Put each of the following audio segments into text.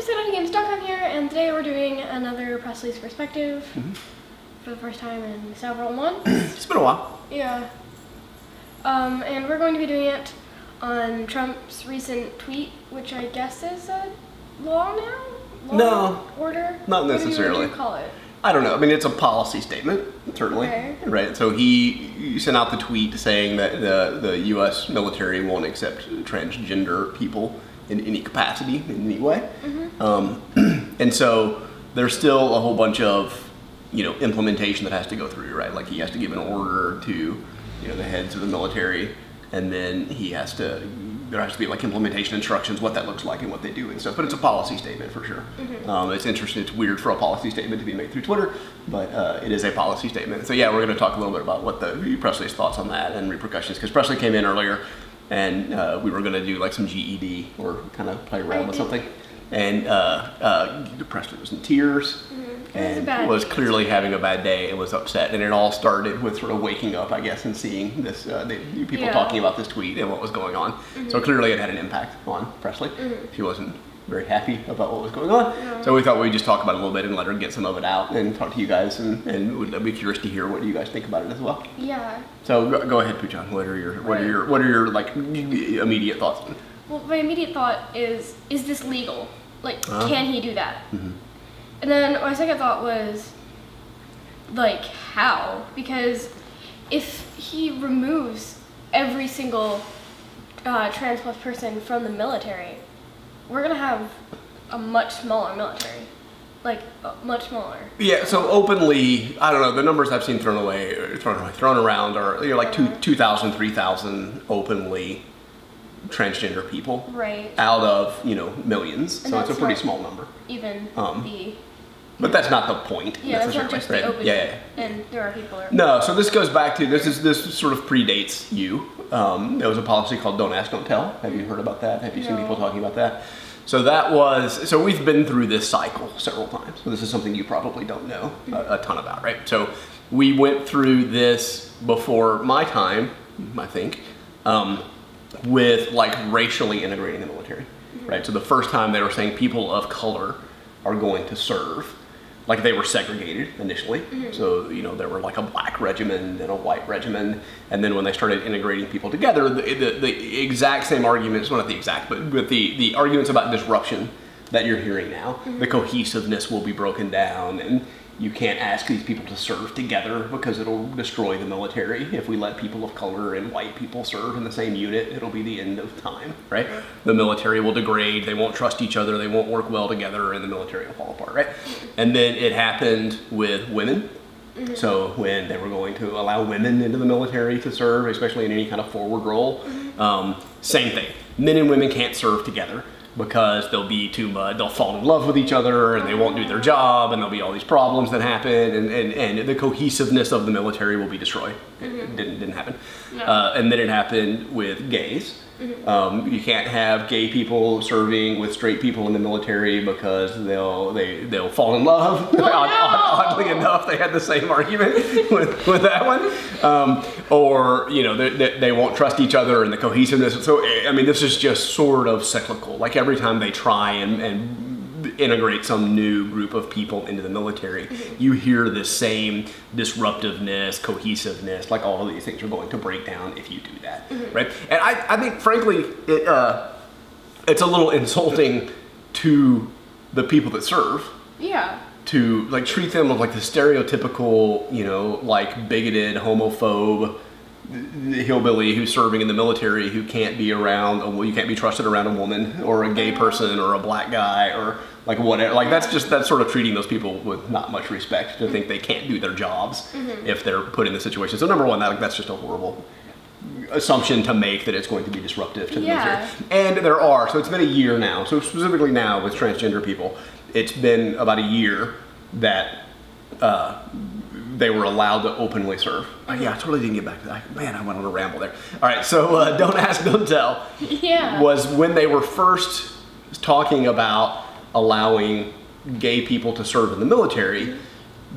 Presley.games.com here, and today we're doing another Presley's perspective for the first time in several months. It's been a while. Yeah. And we're going to be doing it on Trump's recent tweet, which I guess is a law now? No. Order? Not necessarily. What do you call it? I don't know. I mean, it's a policy statement, certainly. Okay. Right. So he sent out the tweet saying that the U.S. military won't accept transgender people in any capacity, in any way. And so there's still a whole bunch of, implementation that has to go through, right? Like he has to give an order to, the heads of the military, and then there has to be like implementation instructions, what that looks like and what they do and stuff. But it's a policy statement for sure. It's interesting. It's weird for a policy statement to be made through Twitter, but it is a policy statement. So yeah, we're going to talk a little bit about what Presley's thoughts on that and repercussions, because Presley came in earlier and we were going to do like some GED or kind of play around with something. And Presley was in tears and was clearly having a bad day and was upset. And it all started with sort of waking up, I guess, and seeing this people talking about this tweet and what was going on. So clearly it had an impact on Presley. She wasn't very happy about what was going on. So we thought we'd just talk about it a little bit and let her get some of it out and talk to you guys, and would be curious to hear what you guys think about it as well. Yeah. So go ahead, Puchan. What are your like immediate thoughts? Well, my immediate thought is this legal? Like, can he do that? And then my second thought was, like, how? Because if he removes every single trans plus person from the military, we're gonna have a much smaller military. Like, much smaller. Yeah, so openly, I don't know, the numbers I've seen thrown around are like 2,000, 3,000 openly transgender people, right? Out of millions, so it's a pretty small number. Even but that's not the point. Yeah, that's not just the open. Yeah. And there are people. No, so this goes back to this sort of predates you. There was a policy called "Don't Ask, Don't Tell." Have you heard about that? Have you seen people talking about that? So we've been through this cycle several times. So this is something you probably don't know a ton about, right? So we went through this before my time, I think. With like racially integrating the military, right? So the first time they were saying people of color are going to serve, like they were segregated initially. So, there were like a black regiment and a white regiment. And then when they started integrating people together, the exact same arguments, well, not the exact, but with the arguments about disruption that you're hearing now, the cohesiveness will be broken down, and you can't ask these people to serve together because it'll destroy the military. If we let people of color and white people serve in the same unit, it'll be the end of time, right? The military will degrade, they won't trust each other, they won't work well together, and the military will fall apart, right? And then it happened with women. So when they were going to allow women into the military to serve, especially in any kind of forward role, same thing. Men and women can't serve together, because they'll be they'll fall in love with each other and they won't do their job, and there'll be all these problems that happen, and the cohesiveness of the military will be destroyed. It didn't happen. And then it happened with gays. You can't have gay people serving with straight people in the military because they'll fall in love. Oddly enough, they had the same argument with that one. Or they won't trust each other and the cohesiveness. So I mean, this is just sort of cyclical. Like every time they try and integrate some new group of people into the military, you hear this same disruptiveness, cohesiveness, like all of these things are going to break down if you do that, right? And I think, frankly, it's a little insulting to the people that serve. Yeah. To like treat them like the stereotypical, like bigoted, homophobe hillbilly who's serving in the military who can't be you can't be trusted around a woman or a gay person or a black guy or like whatever. Like that's sort of treating those people with not much respect, to think they can't do their jobs if they're put in the situation. So number one, that's just a horrible assumption to make, that it's going to be disruptive to the military. And so it's been a year now. So specifically now with transgender people, it's been about a year that they were allowed to openly serve. Yeah, I totally didn't get back to that. Man, I went on a ramble there. All right, so Don't Ask, Don't Tell was when they were first talking about allowing gay people to serve in the military.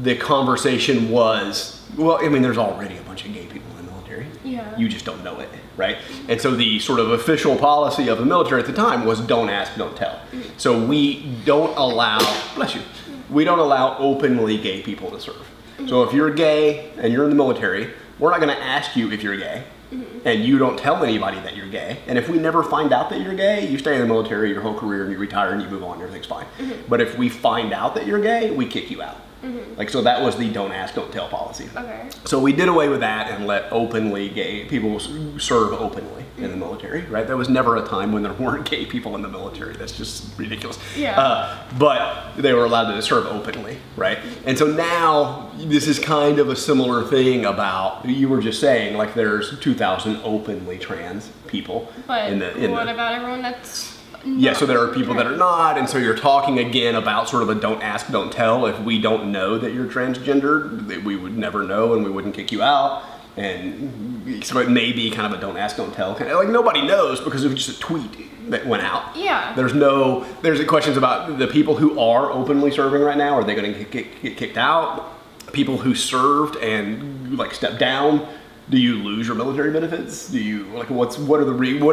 The conversation was, well, I mean, there's already a bunch of gay people in the military. military. Yeah. You just don't know it, right? And so the sort of official policy of the military at the time was don't ask, don't tell. So we don't allow, bless you, we don't allow openly gay people to serve. So if you're gay and you're in the military, we're not going to ask you if you're gay. And you don't tell anybody that you're gay. And if we never find out that you're gay, you stay in the military your whole career and you retire and you move on, everything's fine. But if we find out that you're gay, we kick you out. Like, so that was the don't ask, don't tell policy. Okay. So we did away with that and let openly gay people serve openly in the military, right? There was never a time when there weren't gay people in the military. That's just ridiculous. Yeah. But they were allowed to serve openly, right? And so now this is kind of a similar thing about, you were just saying, like there's 2,000 openly trans people. But what about everyone that's yeah, so there are people that are not, and so you're talking again about sort of a don't ask, don't tell. If we don't know that you're transgendered, we would never know and we wouldn't kick you out. And so it may be kind of a don't ask, don't tell. Like nobody knows because it was just a tweet that went out. Yeah. There's questions about the people who are openly serving right now. Are they going to get kicked out? People who served and like stepped down. Do you lose your military benefits? Do you like what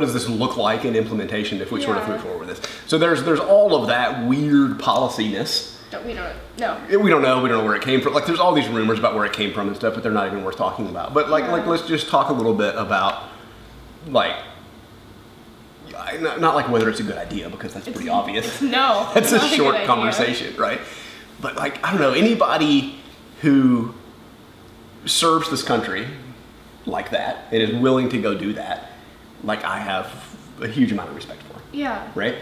does this look like in implementation if we sort of move forward with this? So there's all of that weird policy-ness. We don't know. We don't know where it came from. Like there's all these rumors about where it came from and stuff, but they're not even worth talking about. But like let's just talk a little bit about like not like whether it's a good idea because that's pretty obvious. No. That's a short conversation, right? But like I don't know, anybody who serves this country like that and is willing to go do that, like I have a huge amount of respect for. Yeah. Right?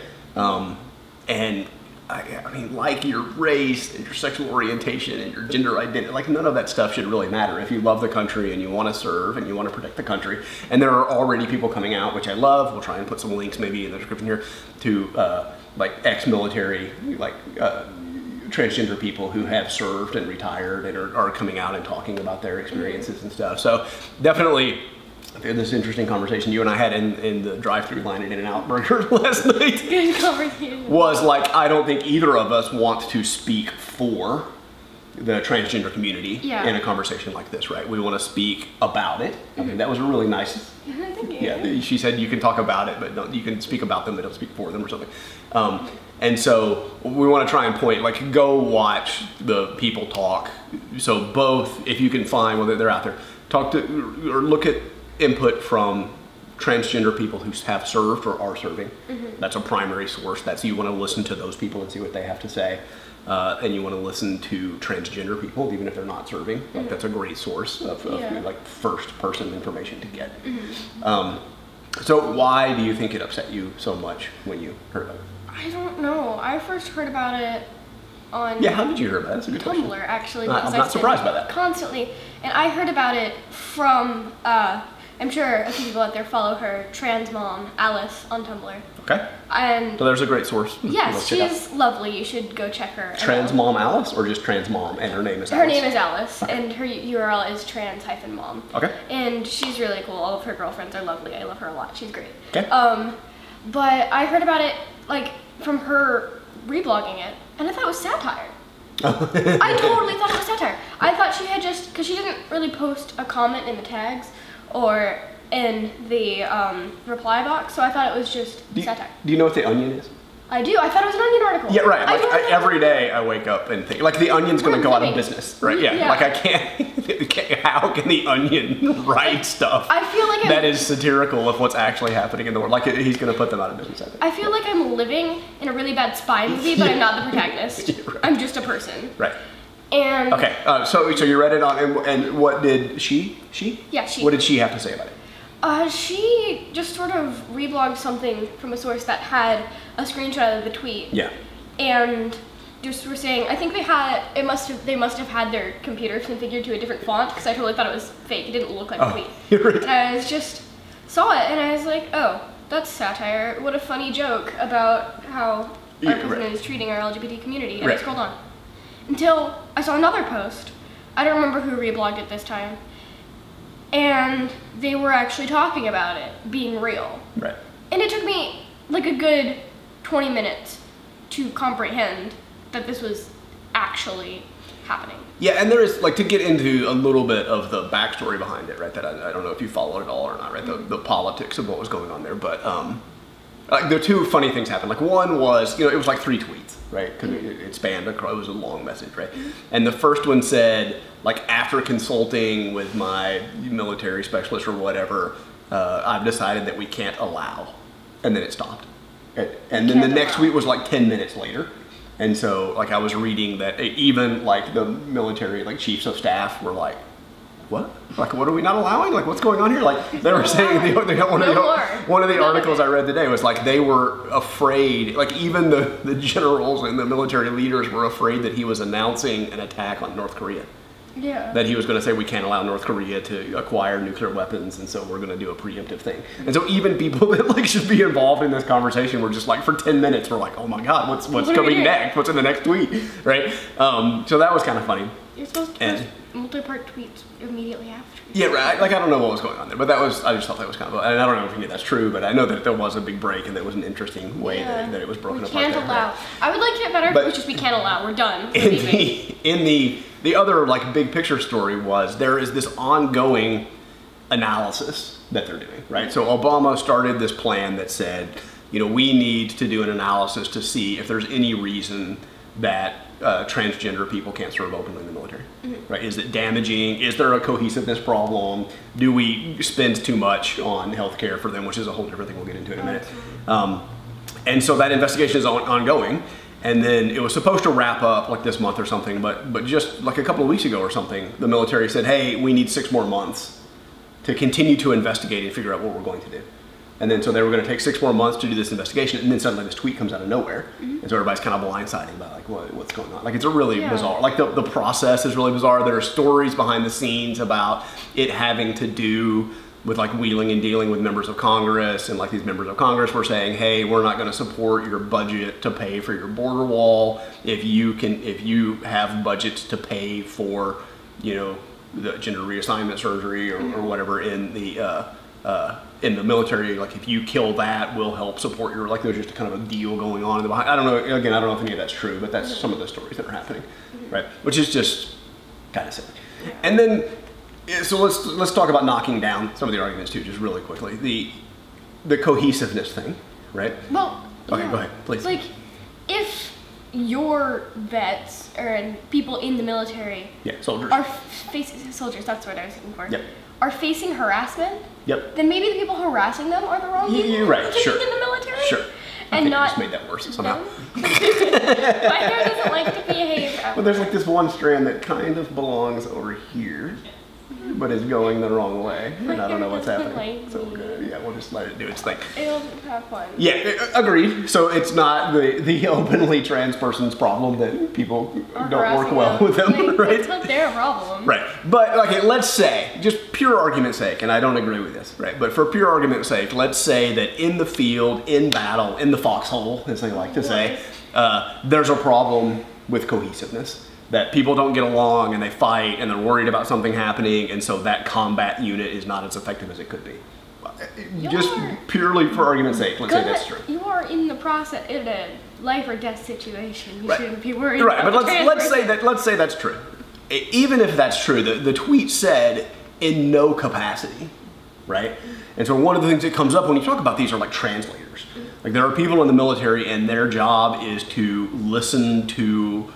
And I mean, like your race and your sexual orientation and your gender identity, like none of that stuff should really matter if you love the country and you want to serve and you want to protect the country. And there are already people coming out, which I love. We'll try and put some links maybe in the description here to like ex-military, like transgender people who have served and retired and are coming out and talking about their experiences and stuff. So definitely this interesting conversation you and I had in the drive-through line at In-N-Out Burger last night. Good conversation. Was like, I don't think either of us want to speak for the transgender community in a conversation like this, right? We want to speak about it. I mean, that was a really nice. Thank you. Yeah, she said you can talk about it, but you can speak about them, but don't speak for them or something. And so we want to try and point, like, go watch the people talk. So both, if you can find, well, they're out there, talk to or look at input from transgender people who have served or are serving. That's a primary source. That's, you want to listen to those people and see what they have to say. And you want to listen to transgender people, even if they're not serving. Like, that's a great source of like first person information to get. So why do you think it upset you so much when you heard about it? I don't know. I first heard about it on how did you hear about it? That's a good Tumblr, question. actually. I'm not surprised by that. Constantly. And I heard about it from, I'm sure a few people out there follow her, trans mom, Alice, on Tumblr. Okay. And so there's a great source. Yes, she's lovely. You should go check her. Trans mom Alice, or just trans mom, and her name is Alice? Her name is Alice, and her URL is trans-mom. Okay. And she's really cool. All of her girlfriends are lovely. I love her a lot. She's great. Okay. But I heard about it, like, from her reblogging it, and I thought it was satire. I totally thought it was satire. I thought she had just, because she didn't really post a comment in the tags or in the reply box, so I thought it was just satire. Do you know what The Onion is? I do. I thought it was an Onion article. Yeah, right. Like every day I wake up and think, like, The Onion's going to go out of business, right? Yeah. Like I can't. How can The Onion write stuff? I feel like that is satirical of what's actually happening in the world. Like he's going to put them out of business. I think. I feel like I'm living in a really bad spy movie, but I'm not the protagonist. Right. I'm just a person. Right. And okay. So you read it on, and what did she? Yeah, she. What did she have to say about it? She just sort of reblogged something from a source that had a screenshot of the tweet. Yeah. And just were saying, I think they must have had their computer configured to a different font, because I totally thought it was fake. It didn't look like a tweet. Right. I just saw it and I was like, oh, that's satire. What a funny joke about how our president is treating our LGBT community. And I scrolled on until I saw another post. I don't remember who reblogged it this time. And they were actually talking about it being real. Right. And it took me like a good 20 minutes to comprehend that this was actually happening. Yeah, and there is, like, to get into a little bit of the backstory behind it, right, that I don't know if you followed it all or not, right, the politics of what was going on there, but like, the two funny things happened. Like, one was, you know, it was like 3 tweets, right, because it spanned across, it was a long message, right, and the first one said, like, after consulting with my military specialist or whatever, I've decided that we can't allow, and then it stopped. And then the next tweet was like 10 minutes later. And so, like, I was reading that even, like, the military, like, chiefs of staff were like, what? Like, what are we not allowing? Like, what's going on here? Like, they were saying, one of the articles I read today was, like, they were afraid, like, even the generals and the military leaders were afraid that he was announcing an attack on North Korea. Yeah. That he was going to say we can't allow North Korea to acquire nuclear weapons, and so we're going to do a preemptive thing. And so even people that, like, should be involved in this conversation were just like, for 10 minutes, we're like, oh my God, what's coming next? What's in the next tweet, right? So that was kind of funny. You're supposed to post multi-part tweets immediately after. Yeah, right. Like, I don't know what was going on there, but that was, I just thought that was kind of, and I don't know if any of that's true, but I know that there was a big break, and that was an interesting way that it was broken apart. We can't allow. Right? I would like to get better, but it's just we can't allow. We're done. In the other, like, big picture story was there is this ongoing analysis that they're doing, right? So Obama started this plan that said, you know, we need to do an analysis to see if there's any reason that transgender people can't serve openly in the military, right? Is it damaging? Is there a cohesiveness problem? Do we spend too much on healthcare for them, which is a whole different thing we'll get into in a minute. And so that investigation is ongoing. And then it was supposed to wrap up like this month or something, but just like a couple of weeks ago or something, the military said, hey, we need 6 more months to continue to investigate and figure out what we're going to do. And then so they were going to take 6 more months to do this investigation, and then suddenly this tweet comes out of nowhere. And so everybody's kind of blindsided about, like, what's going on. Like, it's a really bizarre, like, the process is really bizarre. There are stories behind the scenes about it having to do with, like, wheeling and dealing with members of Congress, and, like, these members of Congress were saying, hey, we're not going to support your budget to pay for your border wall if you have budgets to pay for, you know, the gender reassignment surgery or whatever in the military. Like, if you kill that, we'll help support your, like, there's just a kind of a deal going on in the behind. I don't know, again, I don't know if any of that's true, but that's some of the stories that are happening, right? Which is just kind of silly. And then, so let's talk about knocking down some of the arguments too, just really quickly. The cohesiveness thing, right? Well, okay, go ahead, please. Like, if your vets or people in the military, soldiers, are facing soldiers. That's what I was looking for. Yep. Are facing harassment. Yep. Then maybe the people harassing them are the wrong people. You're right. Sure. In the military. Sure. And I not just made that worse somehow. My hair doesn't like to behave. Well, there's like this one strand that kind of belongs over here, but is going the wrong way, and I don't know what's happening. So we'll just let it do its thing. It'll have fun. Yeah, agreed. So it's not the openly trans person's problem that people don't work well with them, right? It's not their problem. Right. But okay, let's say, just pure argument's sake, and I don't agree with this, right? But for pure argument's sake, let's say that in the field, in battle, in the foxhole, as they like to say, there's a problem with cohesiveness. That people don't get along and they fight and they're worried about something happening, and so that combat unit is not as effective as it could be. Just purely for argument's sake, let's say that's true. You are in the process, in a life or death situation. You shouldn't be worried. Right, but let's say that's true. Even if that's true, the tweet said in no capacity, right? And so one of the things that comes up when you talk about these are like translators. Like, there are people in the military and their job is to listen to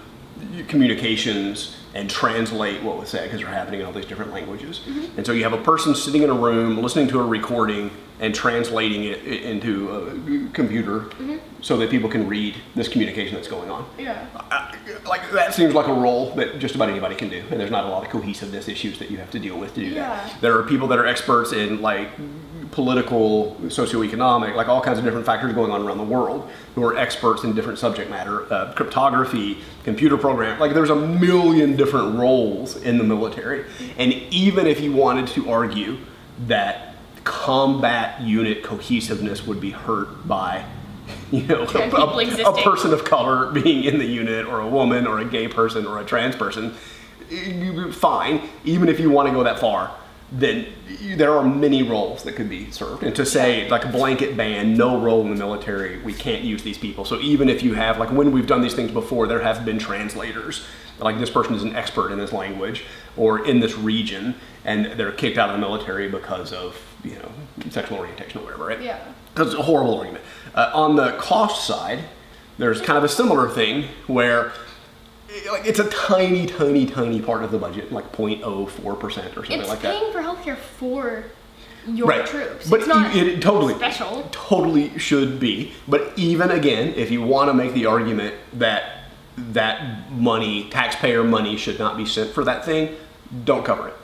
communications and translate what was said, because they're happening in all these different languages. And so you have a person sitting in a room listening to a recording and translating it into a computer so that people can read this communication that's going on. Yeah. Like, that seems like a role that just about anybody can do, and there's not a lot of cohesiveness issues that you have to deal with to do that. There are people that are experts in, like, political, socioeconomic, like all kinds of different factors going on around the world, who are experts in different subject matter, cryptography, computer program. Like, there's a million different roles in the military. And even if you wanted to argue that combat unit cohesiveness would be hurt by, you know, a person of color being in the unit, or a woman, or a gay person, or a trans person, fine, even if you want to go that far. then there are many roles that could be served. And to say like a blanket ban, no role in the military, we can't use these people. So even if you have, like when we've done these things before, there have been translators. Like this person is an expert in this language or in this region, and they're kicked out of the military because of, you know, sexual orientation or whatever, right? Yeah. Because it's a horrible argument. On the cost side, there's kind of a similar thing where like it's a tiny, tiny, tiny part of the budget, like 0.04% or something like that. It's paying for healthcare for your troops. But it's not it totally special. Totally should be. But even again, if you want to make the argument that that money, taxpayer money, should not be sent for that thing, don't cover it.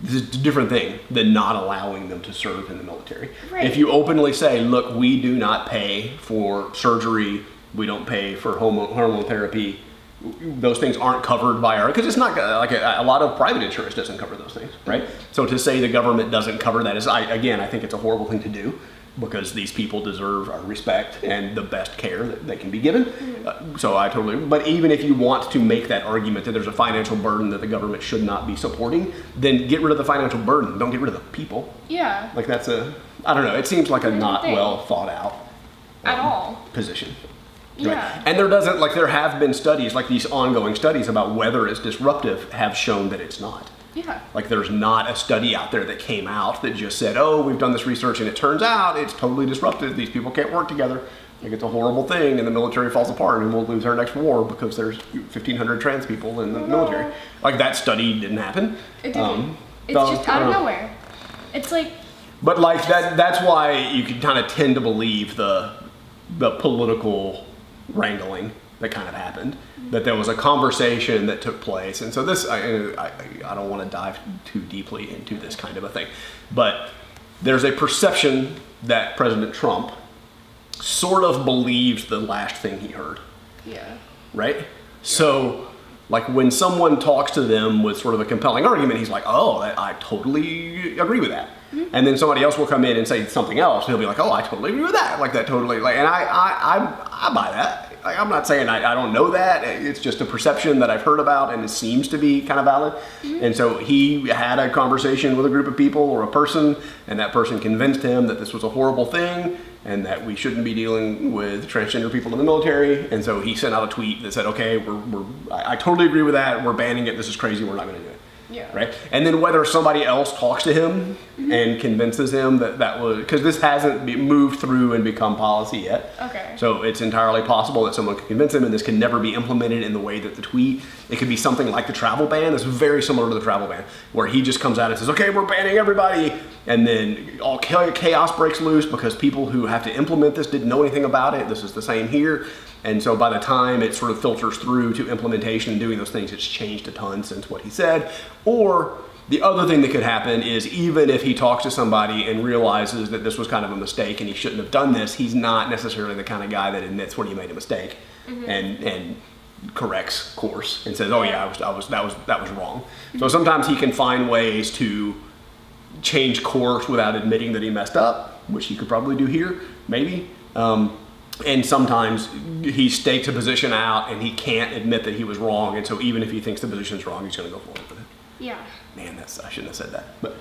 This is a different thing than not allowing them to serve in the military. Right. If you openly say, look, we do not pay for surgery, we don't pay for hormone therapy, those things aren't covered by our, because it's not like a lot of private insurance doesn't cover those things, right? So to say the government doesn't cover that is, again, I think it's a horrible thing to do, because these people deserve our respect and the best care that they can be given. So I totally, but even if you want to make that argument that there's a financial burden that the government should not be supporting, then get rid of the financial burden, don't get rid of the people. Yeah. Like that's a, I don't know, it seems like a not well thought out at all position. Yeah. Right? And there doesn't, like there have been studies, like these ongoing studies about whether it's disruptive have shown that it's not. Yeah. Like there's not a study out there that came out that just said, oh, we've done this research and it turns out it's totally disruptive. These people can't work together. Like it's a horrible thing and the military falls apart and we'll lose our next war because there's 1,500 trans people in the military. Like that study didn't happen. It didn't. It's just out of nowhere. It's like. But like that's why you can kind of tend to believe the political wrangling that kind of happened, that there was a conversation that took place. And so this, I don't want to dive too deeply into this kind of a thing, but there's a perception that President Trump sort of believed the last thing he heard. Yeah. Right? So like when someone talks to them with sort of a compelling argument, he's like, oh, I totally agree with that. And then somebody else will come in and say something else, and he'll be like, oh, I totally agree with that. Like that totally, like, and I buy that. Like, I'm not saying I don't know that. It's just a perception that I've heard about, and it seems to be kind of valid. And so he had a conversation with a group of people or a person, and that person convinced him that this was a horrible thing and that we shouldn't be dealing with transgender people in the military. And so he sent out a tweet that said, okay, I totally agree with that. We're banning it. This is crazy. We're not going to do it. Yeah. Right. And then whether somebody else talks to him and convinces him that was, because this hasn't moved through and become policy yet. Okay. So it's entirely possible that someone could convince him, and this can never be implemented in the way that the tweet. It could be something like the travel ban. It's very similar to the travel ban, where he just comes out and says, okay, we're banning everybody. And then all chaos breaks loose because people who have to implement this didn't know anything about it. This is the same here. And so by the time it sort of filters through to implementation and doing those things, it's changed a ton since what he said. Or the other thing that could happen is even if he talks to somebody and realizes that this was kind of a mistake and he shouldn't have done this, he's not necessarily the kind of guy that admits when he made a mistake and corrects course and says, oh yeah, that was wrong. So sometimes he can find ways to change course without admitting that he messed up, which he could probably do here, maybe. And sometimes he stakes a position out and he can't admit that he was wrong, and so even if he thinks the position's wrong, he's going to go forward with it. Yeah. Man, I shouldn't have said that. But.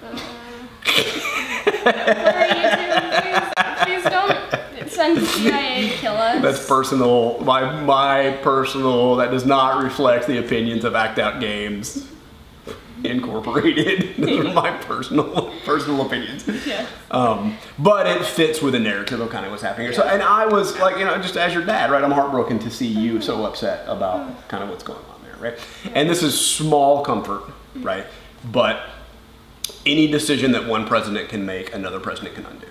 Please don't send the CIA to kill us. That's personal. My personal. That does not reflect the opinions of ActOutGames Incorporated. Those are my personal opinions. Yeah. But it fits with the narrative of kind of what's happening here. So, and I was like, you know, just as your dad, right? I'm heartbroken to see you so upset about kind of what's going on there, right? And this is small comfort, right? But any decision that one president can make, another president can undo.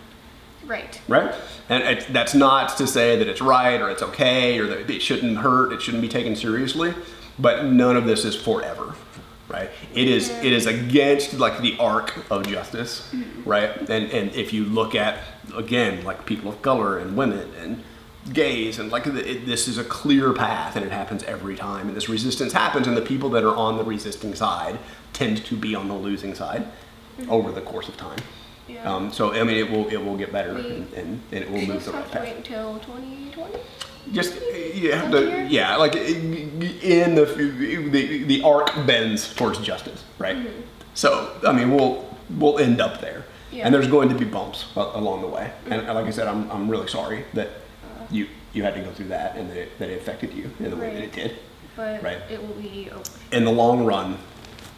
Right. Right? And that's not to say that it's right or it's okay or that it shouldn't hurt, it shouldn't be taken seriously, but none of this is forever. Right? It is against like the arc of justice, right? And if you look at, again, like people of color and women and gays, and like this is a clear path, and it happens every time, and this resistance happens, and the people that are on the resisting side tend to be on the losing side over the course of time. Yeah. So I mean, it will get better, and it will move the right path. Wait until 2020. Just you have to, yeah, like in the arc bends towards justice, right? So I mean, we'll end up there. Yeah. And there's going to be bumps along the way. And like I said, I'm really sorry that you had to go through that and that it affected you in the way that it did. But it will be over. In the long run,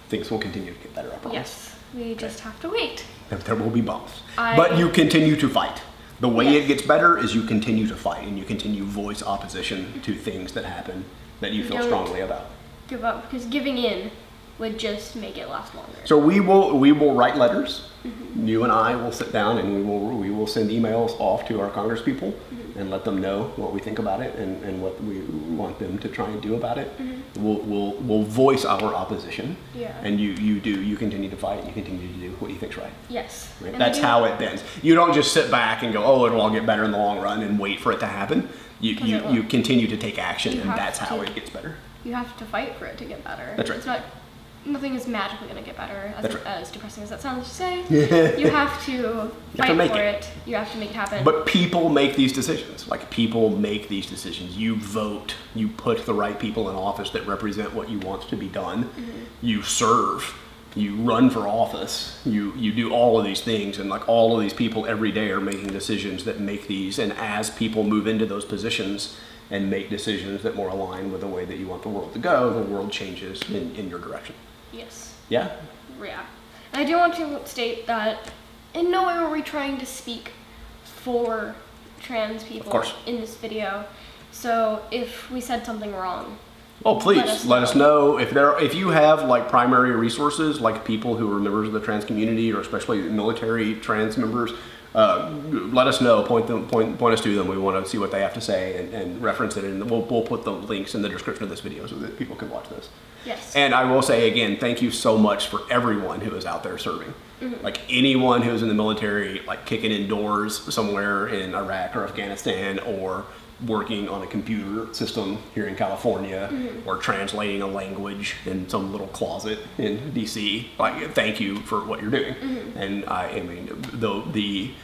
things will continue to get better, I promise. Yes, we just have to wait. There will be bumps. But you continue to fight. The way it gets better is you continue to fight and you continue to voice opposition to things that happen that you feel strongly about. Give up, because giving in would just make it last longer. So we will write letters. You and I will sit down and we will send emails off to our congresspeople and let them know what we think about it and what we want them to try and do about it. We'll voice our opposition. Yeah. And you continue to fight. You continue to do what you think's right. Yes. Right? That's how it bends. You don't just sit back and go, oh, it'll all get better in the long run and wait for it to happen. You continue to take action, and that's how it gets better. You have to fight for it to get better. That's right. Nothing is magically going to get better, as depressing as that sounds to say. You have to fight for it. You have to make it happen. But people make these decisions. Like, people make these decisions. You vote. You put the right people in office that represent what you want to be done. You serve. You run for office. You do all of these things. And like, all of these people every day are making decisions that make these. And as people move into those positions and make decisions that more align with the way that you want the world to go, the world changes in your direction. Yes. Yeah? Yeah. And I do want to state that in no way were we trying to speak for trans people in this video. So if we said something wrong, oh, please let us know. If you have like primary resources, like people who are members of the trans community, or especially military trans members, let us know. Point us to them. We want to see what they have to say and reference it, and we'll put the links in the description of this video so that people can watch this. Yes. And I will say again, thank you so much for everyone who is out there serving. Like, anyone who's in the military, like kicking in doors somewhere in Iraq or Afghanistan, or working on a computer system here in California, or translating a language in some little closet in DC. Like, thank you for what you're doing. And I mean,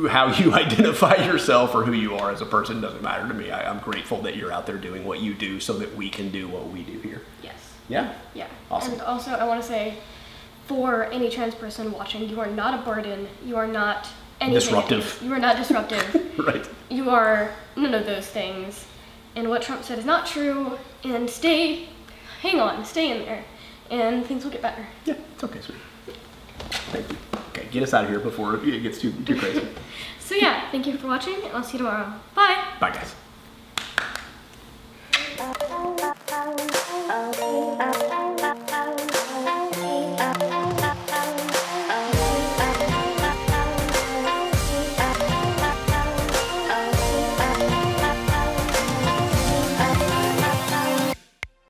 how you identify yourself or who you are as a person doesn't matter to me. I'm grateful that you're out there doing what you do so that we can do what we do here. Yes. Yeah? Yeah. Awesome. And also, I want to say, for any trans person watching, you are not a burden. You are not anything. Disruptive. You are not disruptive. Right. You are none of those things. And what Trump said is not true. And stay in there, and things will get better. Yeah, it's okay, sweet. Thank you. Okay, get us out of here before it gets too crazy. So yeah, thank you for watching, and I'll see you tomorrow. Bye. Bye, guys.